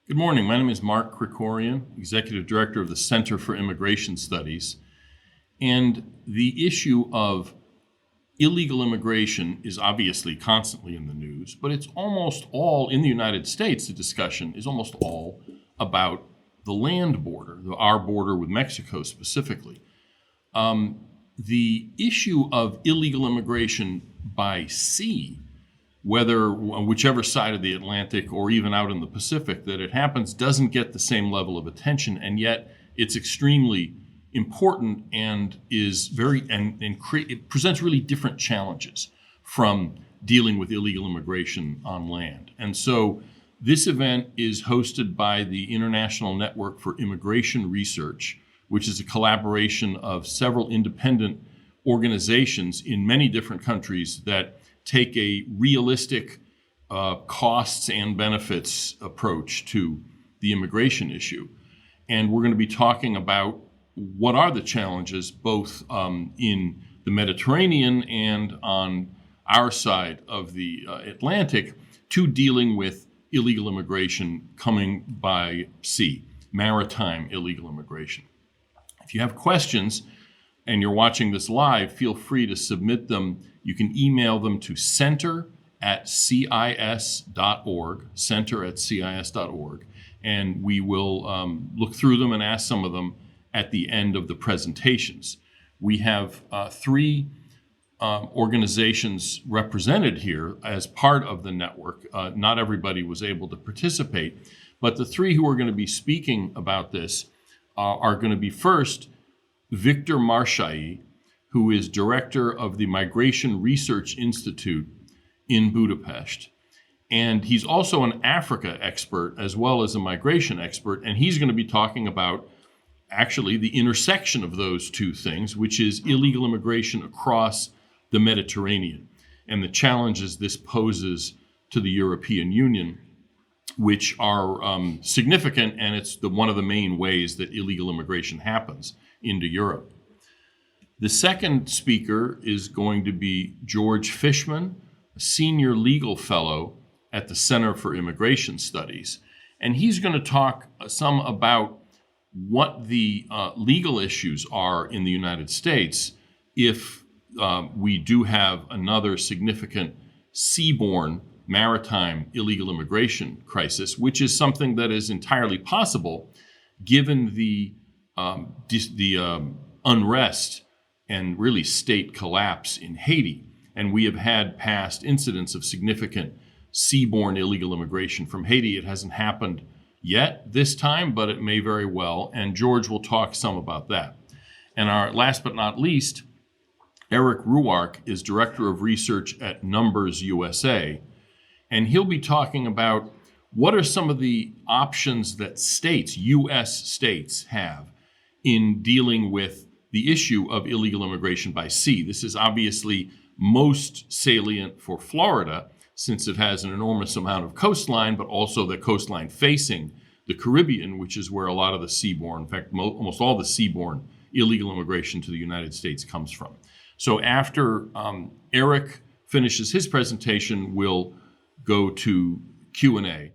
Good morning. My name is Mark Krikorian, Executive Director of the Center for Immigration Studies. And the issue of illegal immigration is obviously constantly in the news, but it's almost all in the United States. The discussion is almost all about the land border, our border with Mexico specifically. The issue of illegal immigration by sea, whether on whichever side of the Atlantic or even out in the Pacific that it happens, doesn't get the same level of attention, and yet it's extremely important and is it presents really different challenges from dealing with illegal immigration on land. And so this event is hosted by the International Network for Immigration Research, which is a collaboration of several independent organizations in many different countries that take a realistic costs and benefits approach to the immigration issue. And we're going to be talking about what are the challenges both in the Mediterranean and on our side of the Atlantic to dealing with illegal immigration coming by sea, maritime illegal immigration. If you have questions and you're watching this live, feel free to submit them. You can email them to center@cis.org, center@cis.org, and we will look through them and ask some of them at the end of the presentations. We have three organizations represented here as part of the network. Not everybody was able to participate, but the three who are going to be speaking about this are going to be first Viktor Marsai, who is director of the Migration Research Institute in Budapest. And he's also an Africa expert as well as a migration expert, and he's going to be talking about actually the intersection of those two things, which is illegal immigration across the Mediterranean and the challenges this poses to the European Union, which are significant, and it's one of the main ways that illegal immigration happens into Europe. The second speaker is going to be George Fishman, a senior legal fellow at the Center for Immigration Studies. And he's going to talk some about what the legal issues are in the United States if we do have another significant seaborne maritime illegal immigration crisis, which is something that is entirely possible given the unrest and really state collapse in Haiti. And we have had past incidents of significant seaborne illegal immigration from Haiti. It hasn't happened yet this time, but it may very well. And George will talk some about that. And our last but not least, Eric Ruark is Director of Research at Numbers USA. And he'll be talking about what are some of the options that states, U.S. states, have in dealing with the issue of illegal immigration by sea. This is obviously most salient for Florida, since it has an enormous amount of coastline, but also the coastline facing the Caribbean, which is where a lot of the seaborne, in fact, almost all the seaborne illegal immigration to the United States comes from. So after Eric finishes his presentation, we'll go to Q&A.